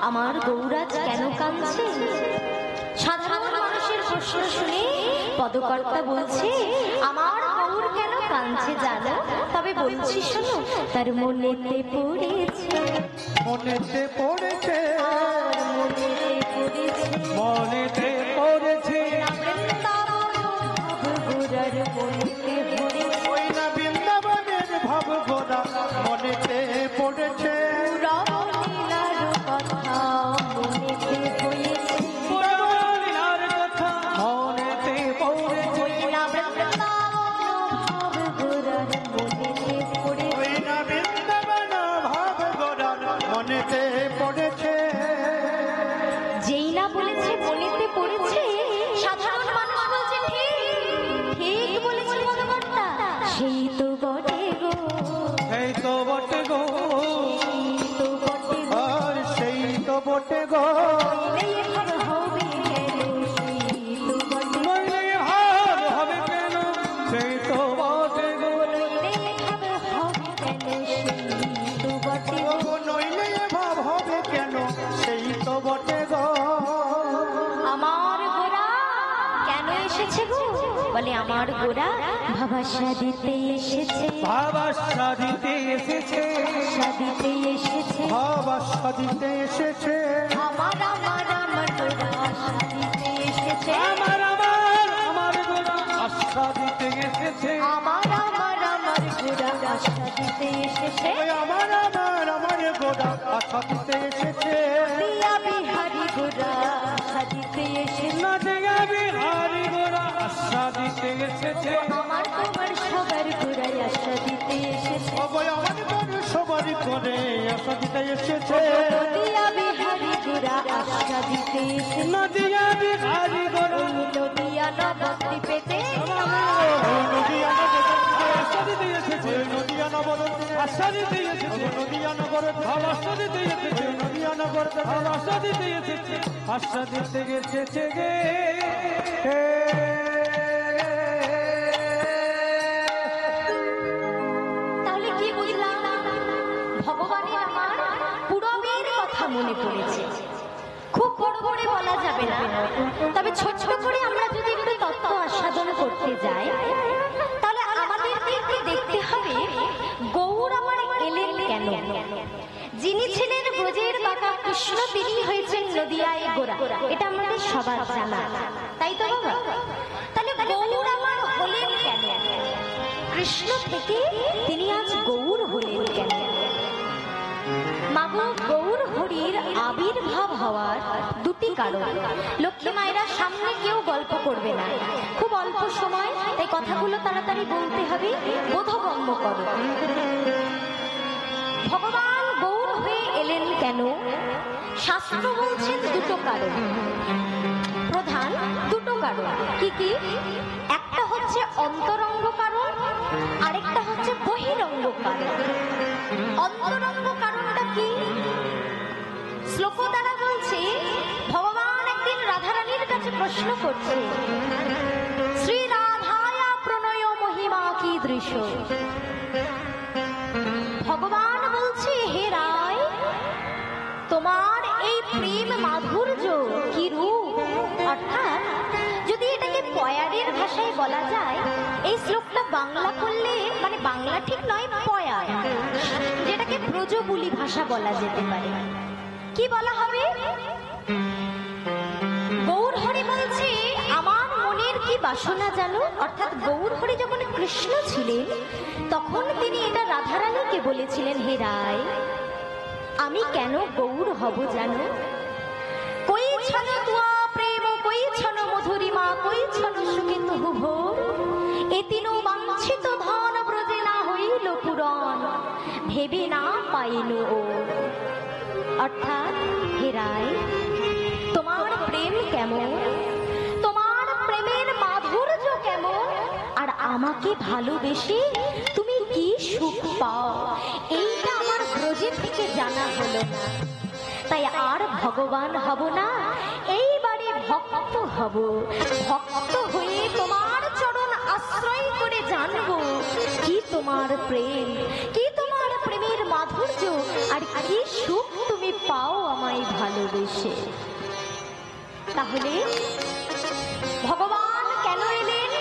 আমার গৌরাজ কেন কাঁদছে? সাধারণ মানুষের প্রশ্ন শুনে পদকর্তা বলছে আমার গৌর কেন কাঁদছে জানো? তবে বলছি শোনো, তার মনেতে পড়েছে, মনেতে পড়েছে, মনেতে পড়েছে, ওই না বৃন্দাবনের ভাব গোরা মনেতে পড়েছে, যেই না বলেছে মনেতে পড়েছে, সাধারণ মানুষ বলছে ঠিক বলেছে পদকর্তা, সেই তো বটে গো, সেই তো বটে গো, আর সেই তো বটে গো, হবে কেন সেই তো বটে গো, নইলে ভাব হবে কেন সেই তো বটে গো। আমার গোরা কেন এসেছে গো? বলে আমার গোরা ভাবাসা দিতে এসেছে, ভাবাসা দিতে এসেছে, দিতে এসেছে, ভাবাসা দিতে এসেছে, আমার আমার আমার গোরা দিতে এসেছে, আমার গোরা আশা দিতে এসেছে, আমার আমার আমার গোরা আশা দিতে এসেছে, আমার গোরা আশা দিতে এসেছে, দিয়া বিহারি গোরা আশা দিতে এসেছে, নদিয়া বিহারি গোরা আশা দিতে এসেছে, আমার তোমার সবার গোরা আশা দিতে এসেছে, আমার গোরা সবারই করে আশা দিতে এসেছে, নদিয়া বিহারি গোরা আশা দিতে এসেছে, নদিয়া বিহারি গোরা নদিয়া নবদ্বীপ পেতে নদিয়া আশা দিতে এসেছে, নদিয়া নবদ্বীপ আশা দিতে এসেছে, নদিয়া নগর আশা দিতে এসেছে, নদিয়া নগর আশা দিতে এসেছে, আশা দিতে এসেছে গে। তাহলে কি বুঝলাম? ভগবানের আমার পূরবের কথা মনে পড়েছে। খুব বড় করে বলা যাবে না, তবে ছোট করে আমরা যদি একটু তত্ত্ব আস্বাদন করতে যাই, তাহলে আমাদেরকে একটু দেখতে হবে গৌর আমার এলেন কেন। যিনি ছিলেন ব্রজের বাঁকা কৃষ্ণ, তিনি হয়েছেন নদিয়ায় গোরা, এটা আমাদের সবার জানা, তাই তো বাবা? তাহলে গৌর আমার হলেন কেন? কৃষ্ণ থেকে তিনি আজ গৌর হলেন কেন? মাগো, গৌর হরির আবির্ভাব হওয়ার দুটি কারণ। লক্ষ্মী মায়েরা সামনে কেউ গল্প করবে না, খুব অল্প সময়, তাই কথাগুলো তাড়াতাড়ি বলতে হবে, বোধগম্য করো। ভগবান গৌর হয়ে এলেন কেন? শাস্ত্র বলছেন দুটো কারণ, প্রধান দুটো কারণ। কি কি? একটা হচ্ছে অন্তরঙ্গ কারণ, আরেকটা হচ্ছে বহিরঙ্গ কারণ। অন্তরঙ্গ কারণটা কি? শ্লোক দ্বারা বলছে, ভগবান একদিন রাধারানীর কাছে প্রশ্ন করছে, শ্রী রাধায়া প্রণয় মহিমা কি দৃশ্য? ভগবান বলছে, হে রায়, তোমার এই প্রেম মাধুর্য কি রূপ? অর্থাৎ যদি এটাকে পয়ারের ভাষায় বলা যায়, এই শ্লোকটা বাংলা করলে, মানে বাংলা ঠিক নয়, পয়ার, যেটাকে ব্রজবুলি ভাষা বলা যেতে পারে। কি বলা হবে? গৌর হরি বলছে, আমার মনের কি বাসনা জানো? অর্থাৎ গৌর হরি যখন কৃষ্ণ ছিলেন, তখন তিনি এটা রাধারানীকে বলেছিলেন, হে রায়, আমি কেন গৌর হব জানো? কই ছন তুয়া প্রেম, কই ছন মধুরিমা, কই ছন সুখে তহু ভোর, এ তিনো বাঞ্ছিত ধন ব্রজে না হইল পূরণ, ভেবে না পাইল ও। অর্থাৎ হে রায়, তোমার প্রেম কেমন, তোমার প্রেমের মাধুর্য কেমন, আর আমাকে ভালোবেসে তুমি কি সুখ পাও, এইটা আমার ব্রজে থেকে জানা হলো না। তাই আর ভগবান হব না, এইবারে ভক্ত হব। ভক্ত হয়ে তোমার চরণ আশ্রয় করে জানবো কি তোমার প্রেম, কি তোমার প্রেমের মাধুর্য, আর কি সুখ তুমি পাও আমায় ভালো। ভালোবেসে। তাহলে ভগবান কেন এলেন?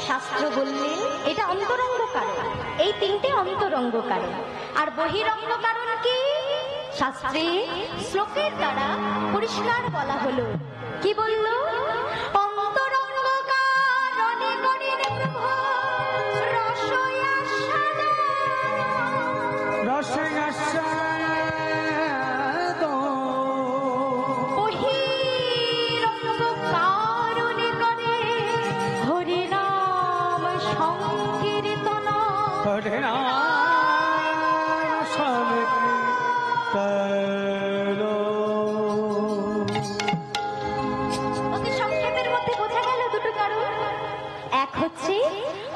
শাস্ত্র বললেন এটা অন্তরঙ্গ কারণ। এই তিনটে অন্তরঙ্গ কারণ। আর বহিরঙ্গ কারণ কি? শাস্ত্রে শ্লোকের দ্বারা পরিষ্কার বলা হলো। কি বলল? অন্তরঙ্গ কারণে করেন প্রভু রসয়াস্বাদ, বহিরঙ্গ কারণে করে হরি নাম সংকীর্তন। হরে নাম সংকীর্তন। অতি সংক্ষেপের মধ্যে বোঝা গেল দুটো কারণ। এক হচ্ছে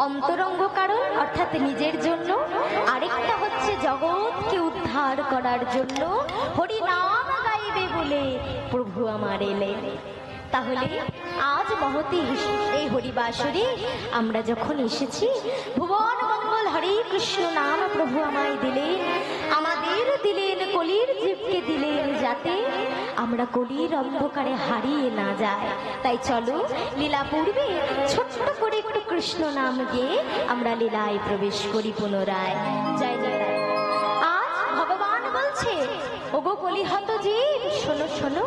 অন্তরঙ্গ কারণ অর্থাৎ নিজের জন্য, আরেকটা হচ্ছে জগৎকে উদ্ধার করার জন্য হরি নাম গাইবে বলে প্রভু আমার এলেন। তাহলে আজ মহতী এই হরিবাসরে আমরা যখন এসেছি, ভুবন মঙ্গল হরে কৃষ্ণ নাম প্রভু আমায় দিলেন, আমাদের দিলেন, কলির জীবকে দিলেন, যাতে আমরা কলির অন্ধকারে হারিয়ে না যায়। তাই চলো লীলা পূর্বে ছোট্ট করে একটু কৃষ্ণ নাম গেয়ে আমরা লীলায় প্রবেশ করি পুনরায়। জয় নিতাই। আজ ভগবান বলছে, ওগো কলিহত জীব, শোনো শোনো,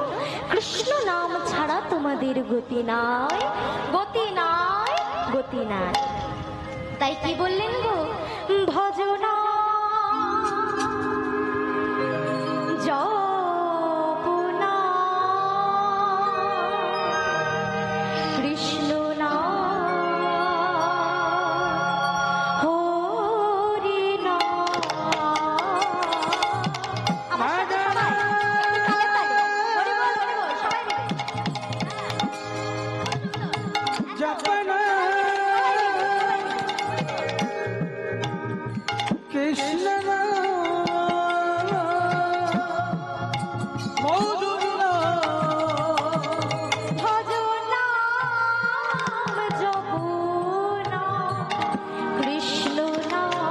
কৃষ্ণ নাম ছাড়া তোমাদের গতি নাই, গতি নাই, গতি নাই। তাই কি বললেন গো? ভজনা জপনা কৃষ্ণ নাম হরি নাম। আমার সাথে সবাই তালে তালে হরি বল, হরি বল, সবাই মিলে। জপনা কৃষ্ণ মধুর ভজনা জপনা কৃষ্ণ নাম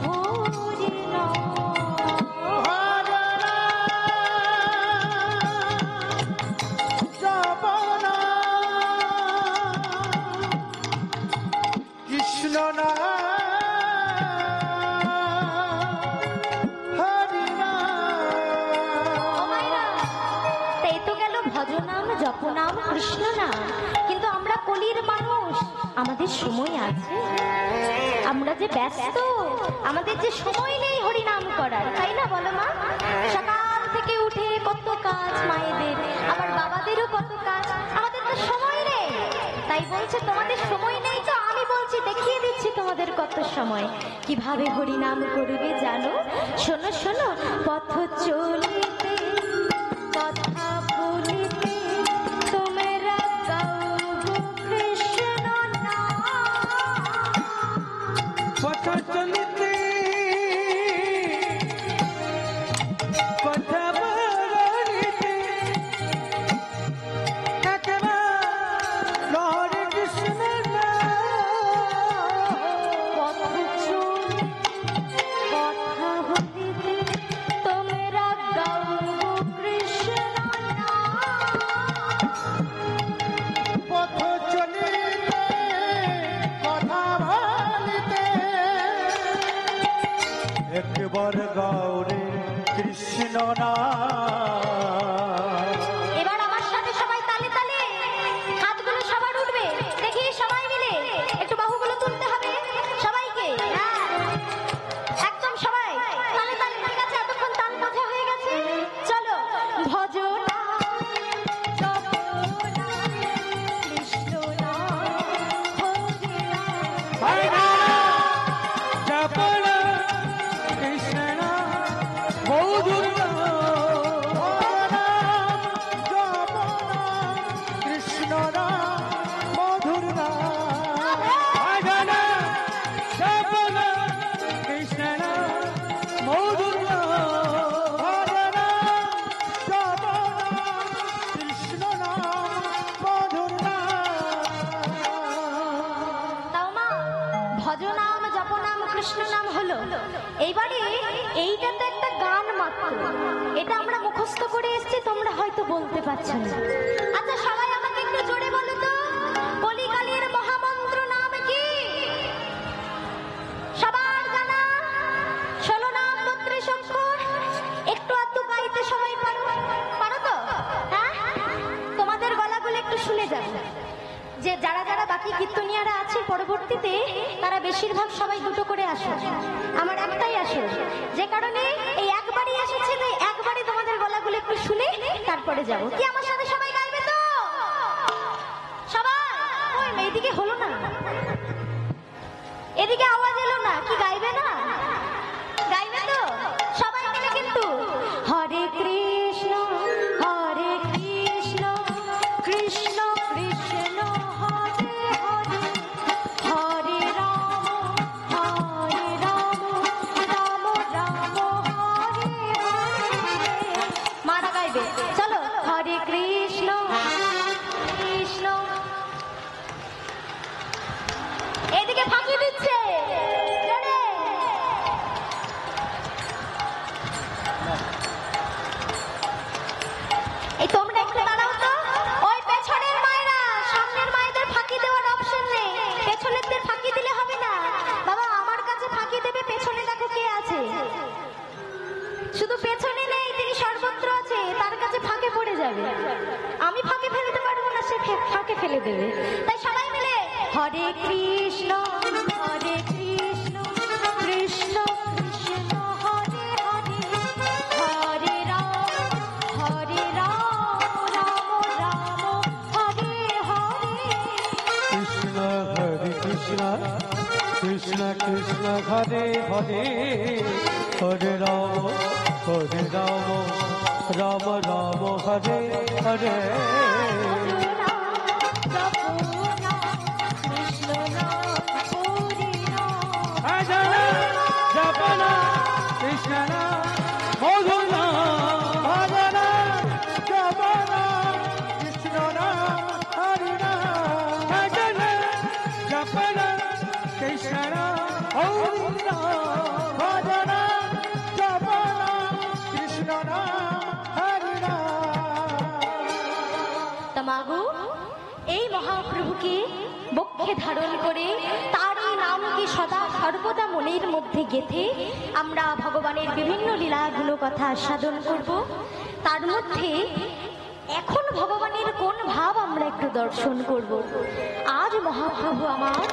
হরি নাম। জপনা কৃষ্ণ না হরি ও মায়েরা, তাই তো গেল ভজনাম জপনাম কৃষ্ণ নাম। কিন্তু আমরা কলির মানুষ, আমাদের সময় আছে? আমরা যে ব্যস্ত, আমাদের যে সময় নেই হরি নাম করার, তাই না বলো মা? সকাল থেকে উঠে কত কাজ মায়েদের, আবার বাবাদেরও কত কাজ, আমাদের তো সময় নেই। তাই বলছে তোমাদের সময় নেই, তো আমি বলছি দেখিয়ে দিচ্ছি তোমাদের কত সময়। কিভাবে হরি নাম করবে জানো? শোনো শোনো, পথ চলিতে কথা বলিতে তোমরা গাও গো কৃষ্ণ নাম। পথ চলিতে কথা বলিতে হরে কৃষ্ণ পথ চলিতে কথা বলিতে তোমরা গাও গো কৃষ্ণ নাম। পথ চলিতে কথা বলিতে একবার গৌরে কৃষ্ণ নাম। এবার আমার সাথে সবাই তালে তালে, হাতগুলো সবার উঠবে, দেখি সবাই মিলে একটু বাহুগুলো তুলতে হবে সবাইকে। হ্যাঁ, একদম সবাই তালে তালে। ঠিক আছে, এতক্ষণ তাল বোঝা হয়ে গেছে। চলো, ভজনা জপনা কৃষ্ণ নাম হরি নাম। জপনা কৃষ্ণ মধুর কৃষ্ণ মধুর ভজনা জপনা কৃষ্ণ মধুর ভজনা জপনা কৃষ্ণ মধুর। তাও মা, ভজনাম জপনাম কৃষ্ণ নাম হলো। এইবারে এইটা তো একটা গান মাত্র, এটা আমরা মুখস্থ করে এসেছি, তোমরা হয়তো বলতে পারছো না। আচ্ছা সবাই আমাকে একটু জোরে বলো তো, কলিকালের মহামন্ত্র নাম কি? সবার জানা? 16 নাম 32 অক্ষর। একটু আধটু গাইতে সবাই পারো? পারো তো? হ্যাঁ, তোমাদের গলাগুলো একটু শুনে যাবে। যে যারা যারা বাকি কীর্তনিয়ারা আছে পরবর্তীতে, তারা বেশিরভাগ সবাই দুটো করে আসো, আমার একটাই আসো। যে কারণে এই একবারই এসেছে, তাই একবারই তোমাদের গলাগুলো একটু শুনে তারপরে যাবো। কি আমার সাথে সবাই গাইবে তো? সবাই? ওই এইদিকে হলো না, এদিকে আওয়াজ এলো না, কি গাইবে না? গাইবে তো সবাই মিলে কিন্তু। হরে কৃষ্ণ হরে কৃষ্ণ কৃষ্ণ কৃষ্ণ হরে হরে, হরে রাম রাম রাম হরে হরে। মারা গাইবে, চলো। হরে কৃষ্ণ কৃষ্ণ, এদিকে ফাঁকি দিচ্ছে জোরে। এই তোমরা একটু দাঁড়াও তো, ওই পেছনের মায়েরা, সামনের মায়েদের ফাঁকি দেওয়ার অপশন নেই, পেছনেরদের ফাঁকি দিলে হবে না বাবা। আমার কাছে ফাঁকি দেবে, পেছনে দেখো কে আছে। শুধু পেছনে নেই, তিনি সর্বত্র আছে, তার কাছে ফাঁকে পড়ে যাবে। আমি ফাঁকে ফেলতে পারবো না, সে ফাঁকে ফেলে দেবে। তাই সবাই মিলে হরে কৃষ্ণ হরে কৃষ্ণ কৃষ্ণ কৃষ্ণ হরে হরে, হরে রাম রাম রাম হরে হরে। কৃষ্ণ হরে কৃষ্ণ কৃষ্ণ কৃষ্ণ হরে হরে, হরে রাম রাম রাম হরে হরে। জপনা কৃষ্ণ মধুনা ভজনা, জপনা কৃষ্ণ হরিনা ভজনা, জপনা কৃষ্ণ হরিনা ভজনা, জপনা কৃষ্ণ হরিনা। তমাগো এই মহাপ্রভুকে বক্ষে ধারণ করে তারই নামকে সদা সর্বদা মনের মধ্যে গেঁথে আমরা ভগবানের বিভিন্ন লীলাগুলো কথা আস্বাদন করব। তার মধ্যে এখন ভগবানের কোন ভাব আমরা একটু দর্শন করব। আজ মহাপ্রভু আমার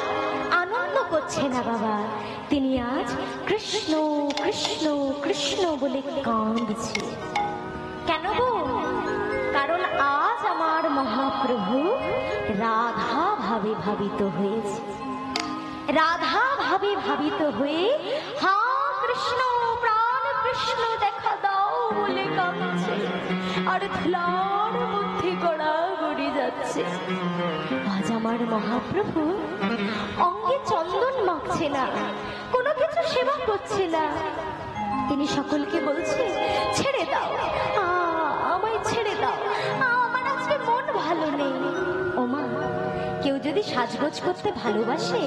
আনন্দ করছে না বাবা, তিনি আজ কৃষ্ণ কৃষ্ণ কৃষ্ণ বলে কাঁদছে। কেন গো? কারণ আজ আমার মহাপ্রভু রাধা ভাবে ভাবিত হয়েছে। রাধা ভাবে ভাবিত হয়ে হা কৃষ্ণ প্রাণ কৃষ্ণ দেখা দাও বলে কাঁদছে, আর ধুলার মধ্যে গড়াগড়ি যাচ্ছে। আজ আমার মহাপ্রভু অঙ্গে চন্দন মাখছে না, কোনো কিছু সেবা করছে না, তিনি সকলকে বলছে ছেড়ে দাও, আমায় ছেড়ে দাও, আমার আজকে মন ভালো নেই। ওমা, কেউ যদি সাজগোজ করতে ভালোবাসে,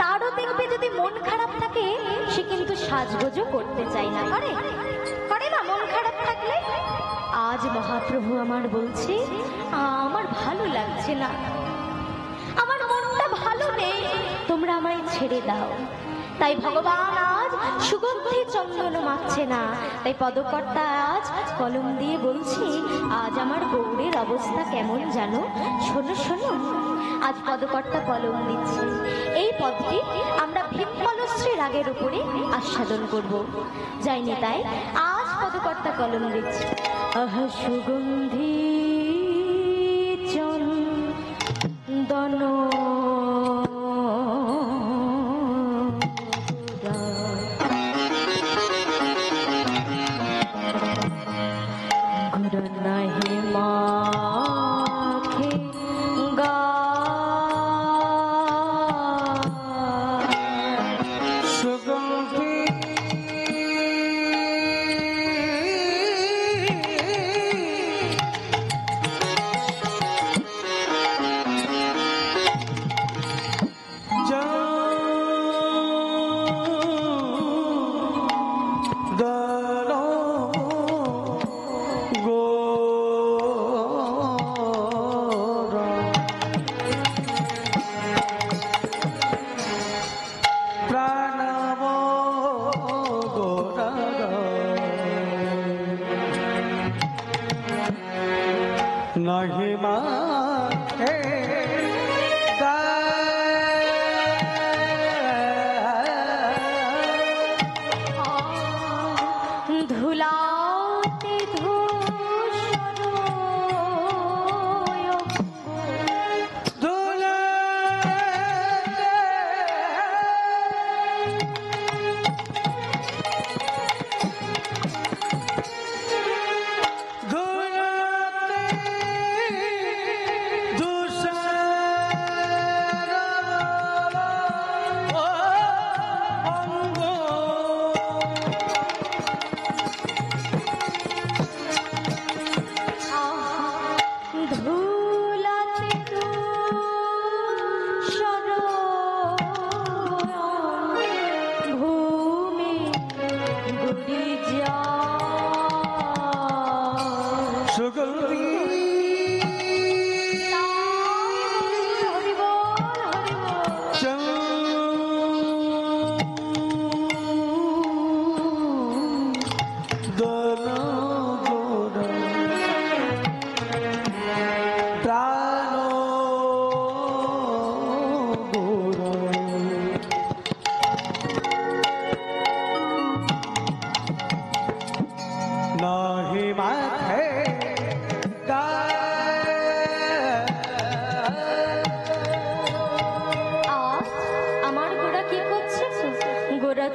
তারও দেখবে যদি মন খারাপ থাকে সে কিন্তু সাজগোজও করতে চায় না, করে না মন খারাপ থাকলে। আজ মহাপ্রভু আমার বলছে আমার ভালো লাগছে না, আমার মনটা ভালো নেই, তোমরা আমায় ছেড়ে দাও। তাই ভগবান আজ সুগন্ধি চন্দন মাখছে না, তাই পদকর্তা আজ কলম দিয়ে বলছি আজ আমার গৌরের অবস্থা কেমন জানো, শোনো শোনো। আজ পদকর্তা কলম দিচ্ছে, এই পদটি আমরা ভীমকলশ্রী রাগের উপরে আস্বাদন করব। যাইনি তাই আজ পদকর্তা কলম দিচ্ছে। আহ সুগন্ধি চন্দন নাহি মাখে গা সুগন্ধি নাহি মাখে ধুলাতে ধূসর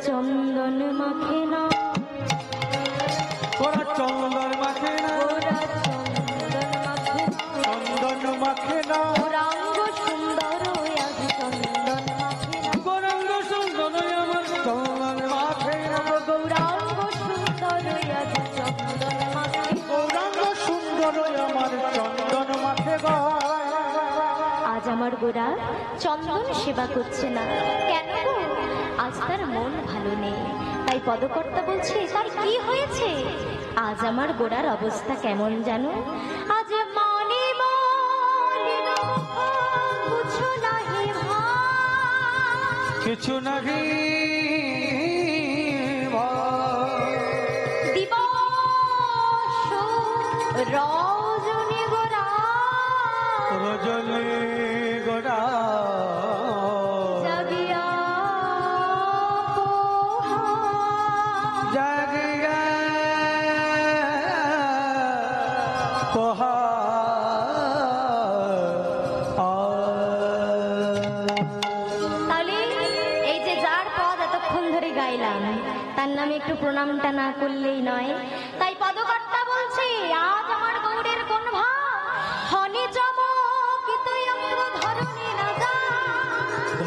চন্দন মাখে না, ওরা চন্দন মাখে না, ওরা চন্দন মাখে না, চন্দন মাখে না, গৌরাঙ্গ সুন্দর আজ চন্দন মাখে না, গৌরাঙ্গ সুন্দর আমার চন্দন মাখে না, গৌরাঙ্গ সুন্দর আজ চন্দন মাখে, গৌরাঙ্গ সুন্দর আমার চন্দন মাখে গো। আজ আমার গোরা চন্দন সেবা করছে না কেন গো? আজ তার মন ভালো নেই, তাই পদকর্তা বলছে তার কি হয়েছে? আজ আমার গোড়ার অবস্থা কেমন জানো? আজ মনে মলিন কিছু নাহি কিছু নাহি দিবস রজনী গোরা, রজনী গোরা জাগিয়া জাগিয়া পোহা তাহলে এই যে যার পদ এতক্ষণ ধরে গাইলাম তার নামে একটু প্রণামটা না করলেই নয়। তাই পদকর্তা বলছে আজ আমার গৌরের কোন ভাব হনে চমকিত অঙ্গ ধরণী না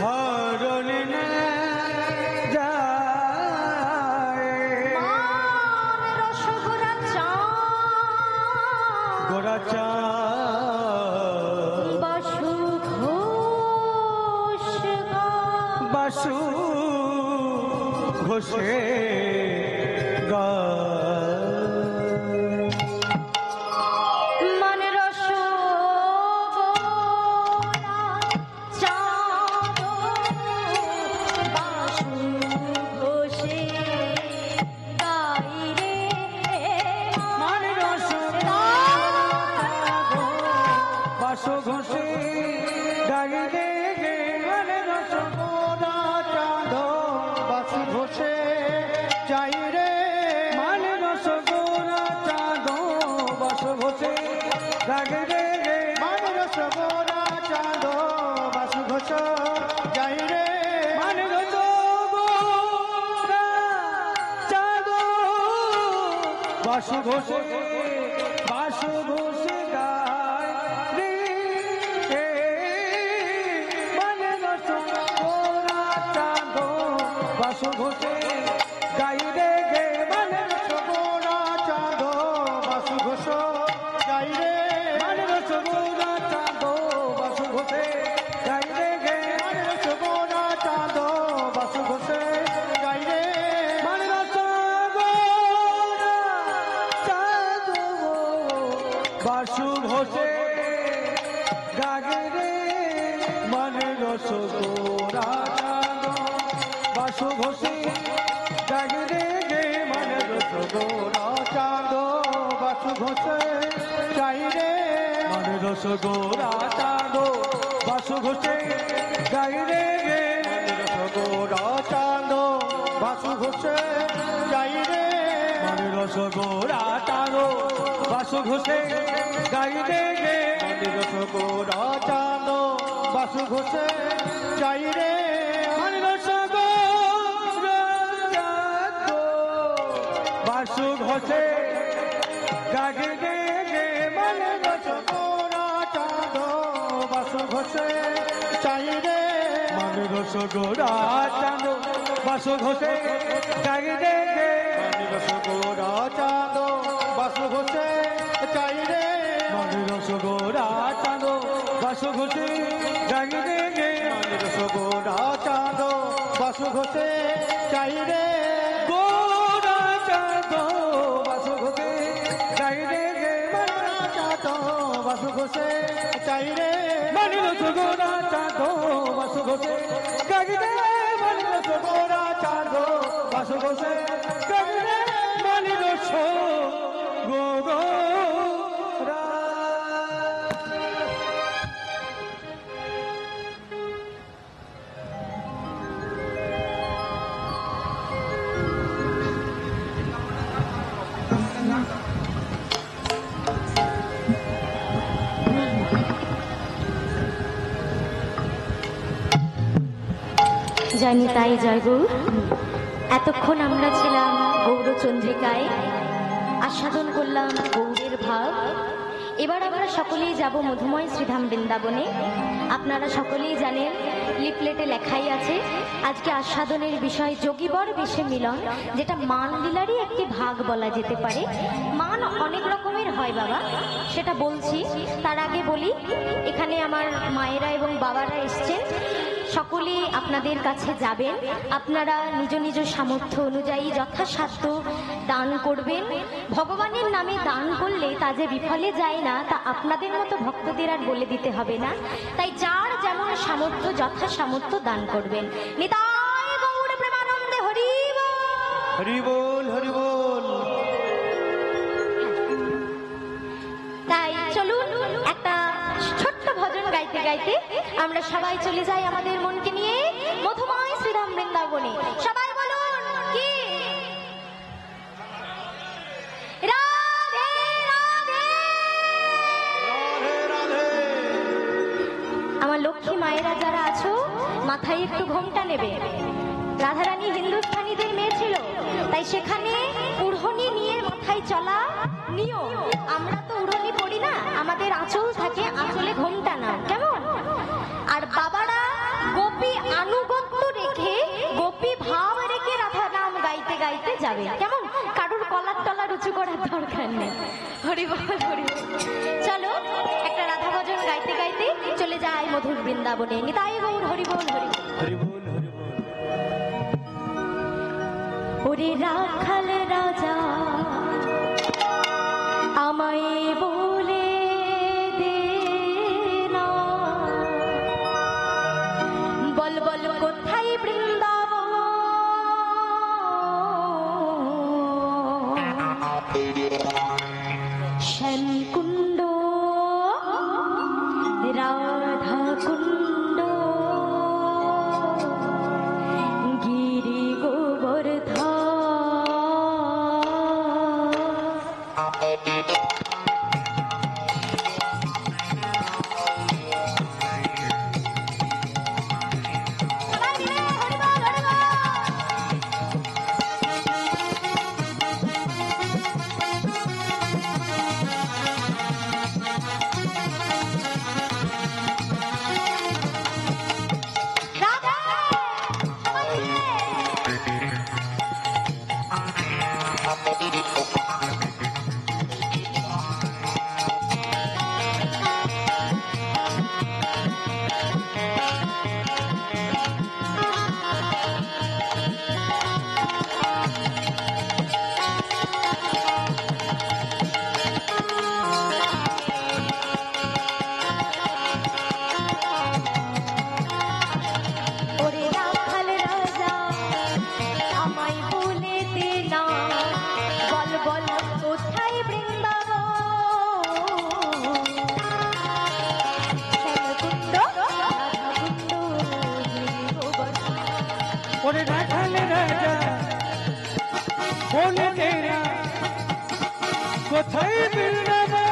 ধরণী না যায়, মান রসগোরা চা গোরা চা বাসু ঘোষ বাসু ঘোষে গা মান রসগোরা চা বাসু ঘোষে গাই রে মান রস বাসু ঘোষে গাইলে গে মানে রস গোরা চাঁদ বাসু ঘোষে যাই রে, মানে রস গোরা চাঁদ বাসু ঘোষে গাইলে গে, মানে রস গোরা চাঁদ বাসু ঘোষ যাই রে, মানে রস গোরা চাঁদ বাসু ঘোষে বাসু ঘোষে গায় রে, মানে রস গোরা চাঁদ বাসু ঘোষে গাই রে গে, মানে রস গোরা চাঁদ বাসু ঘোষ গাই রে, মানে রস গোরা চাঁদ বাসু ঘোষে গাই রে গে, মানে রস গোরা চাঁদ বাসু ঘোষে গাই রে, মানে রস গোরা চাঁদ বাসু ঘোষে গাগে রে, মানে রস গোরা চাঁদ বাসু ঘোষে গাগে রে গে, মানে রস গোরা চাঁদ বাসু ঘোষে যাই রে, মানে রসগোরা চাঁদ বাসু ঘোষে যাই রে রসগোরা চাঁদ বাসু ঘোষে যাই রে মানে রসগোরা চাঁদ বাসু ঘোষে যাই রে মানে রসগোরা চাঁদ বাসু ঘোষে যাই রে মানে রসগোরা চাঁদ বাসু ঘোষে যাই রে মানে রসগোরা চাঁদ বাসু ঘোষে চাই রে মানে রসগোরা চাঁদ বাসু ঘোষে চাই রে মানে রসগোরা চাঁদ বাসু ঘোষে চাই রে মানে রসগোরা চাঁদ বাসু ঘোষে চাই রে মানে রসগোরা চাঁদ বাসু ঘোষে চাই রে গোরা চাঁদ বাসু ঘোষে চাই রে চাঁদ বাসু ঘোষে চাই রে মানে রসগোরা চাঁদ বাসু ঘোষে চাই রে মানে রসগোরা চাঁদ বাসু ঘোষে চাই রে মানে রসগোরা জানি তাই জয় গৌর। এতক্ষণ আমরা ছিলাম গৌরচন্দ্রিকায়, আস্বাদন করলাম গৌরের ভাব। এবার আমরা সকলেই যাব মধুময় শ্রীধাম বৃন্দাবনে। আপনারা সকলেই জানেন লিফলেটে লেখাই আছে আজকে আস্বাদনের বিষয় যোগীবর বেশে মিলন, যেটা মান লীলারই একটি ভাগ বলা যেতে পারে। মান অনেক রকমের হয় বাবা, সেটা বলছি। তার আগে বলি, এখানে আমার মায়েরা এবং বাবারা এসছেন, সকলেই আপনাদের কাছে যাবেন। আপনারা নিজ নিজ সামর্থ্য অনুযায়ী যথাসাধ্য দান করবেন। ভগবানের নামে দান করলে তা যে বিফলে যায় না, তা আপনাদের মতো ভক্তদের আর বলে দিতে হবে না। তাই যার যেমন সামর্থ্য যথা সামর্থ্য দান করবেন। নিতাই গৌর প্রেমানন্দে হরি বল। হরি বল হরি বল। তাই চলুন একটা ছোট্ট ভজন গাইতে গাইতে আমরা সবাই চলে যাই আমাদের মনকে নিয়ে মধুময় শ্রীধাম বৃন্দাবনে। সবাই বলুন কি রাধে রাধে। আমার লক্ষ্মী মায়েরা যারা আছো, মাথায় একটু ঘোমটা নেবে। রাধারানী হিন্দুস্থানীদের মেয়ে ছিল, তাই সেখানে উড়হনি নিয়ে মাথায় চলা নিয়ম। আমরা তো উড়হনি পড়ি না, আমাদের আঁচল থাকে, আঁচলে ঘোমটা নাও, কেমন? আর বাবারা গোপী আনুগত্য রেখে, গোপী ভাব রেখে রাধা নাম গাইতে গাইতে যাবে, কেমন? কারুর কলার টলার উঁচু করার দরকার নেই। হরি বল হরি বল। চলো একটা রাধা ভজন গাইতে গাইতে চলে যায় মধুর বৃন্দাবনে। নিতাই গৌর হরি বল হরি বল। হরি বল হরি বল। ওরে রাখাল রাজা আমায় বলে দে না, বল বল কোথায় বৃন্দাবন, শ্যামকুণ্ড রাধা কুণ্ড গিরি গোবর্ধন। কোথায় মিলবে গো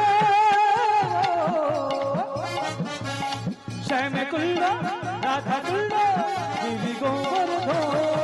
শ্যাম কুল্ল রাধা কুল্ল গিরি গোবর্ধন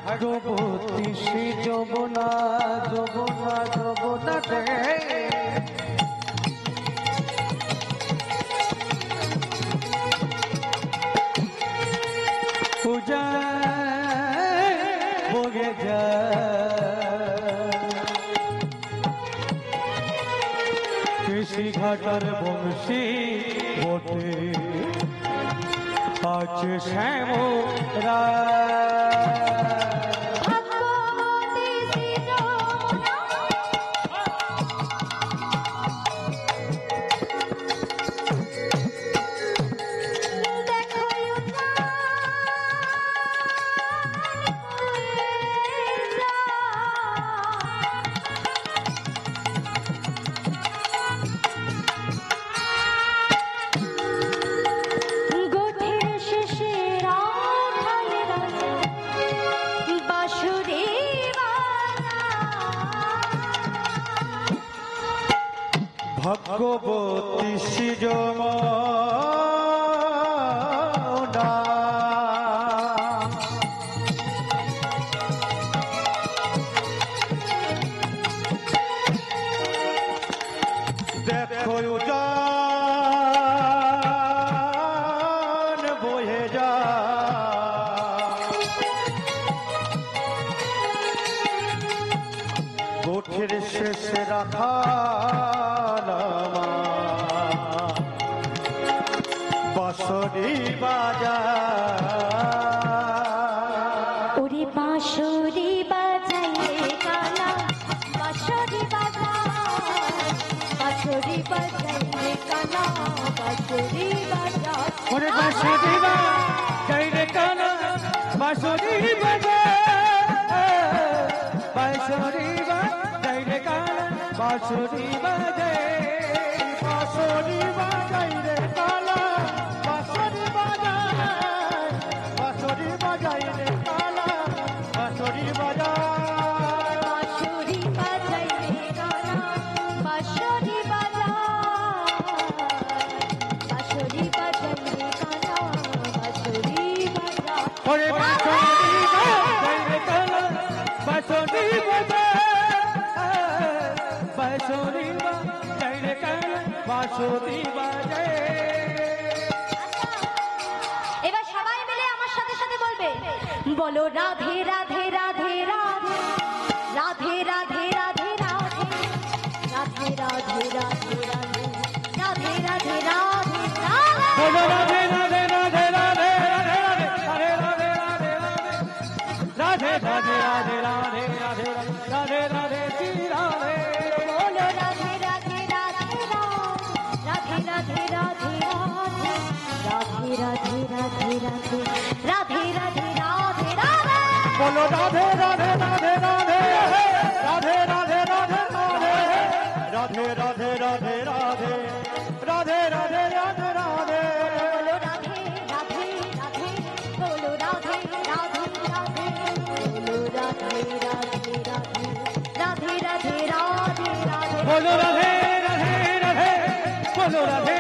ভাগ্যবতী শ্রী যমুনা যমুনা যমুনা পূজা ভোগে কৃষি ঘাটার বংশী ওঠে আছে শ্যাম ভাগ্যবতী শ্রীযমুনা দেখো উজান বয়ে যা গোঠের শেষে রাখা বাঁশরি বাজায় ওরে বাঁশরি বাজাইলে কানা বাঁশরি বাজায় বাঁশরি বাজাইলে কানা বাঁশরি বাজায় ওরে বাঁশরি বাজাইলে কানা বাঁশরি বাজায় বাঁশরি বাজাইলে কানা বাঁশরি বাজায় বাঁশরি বাজাইলে কানা এবার সবাই মিলে আমার সাথে সাথে বলবে বলো রাধে রাধে রাধে রাধে রাধে রাধে রাধে রাধে রাধে রাধে রাধে রাধে রাধে রাধে বলো রাধে রাধে রাধে রাধে রাধে রাধে রাধে রাধে রাধে রাধে রাধে শ্রী রাধে বলো রাধে রাধে রাধে রাধে রাধে রাধে রাধে রাধে রাধে রাধে রাধে রাধে রাধে বলো রাধে রাধে রাধে রাধে রাধে রাধে রাধে রাধে রাধে রাধে রাধে রাধে রাধে রাধে রাধে বলো রাধে রাধে রাধে বলো রাধে রাধে রাধে বলো রাধে রাধে রাধে রাধে রাধে রাধে রাধে বলো রাধে রাধে রাধে বলো রাধে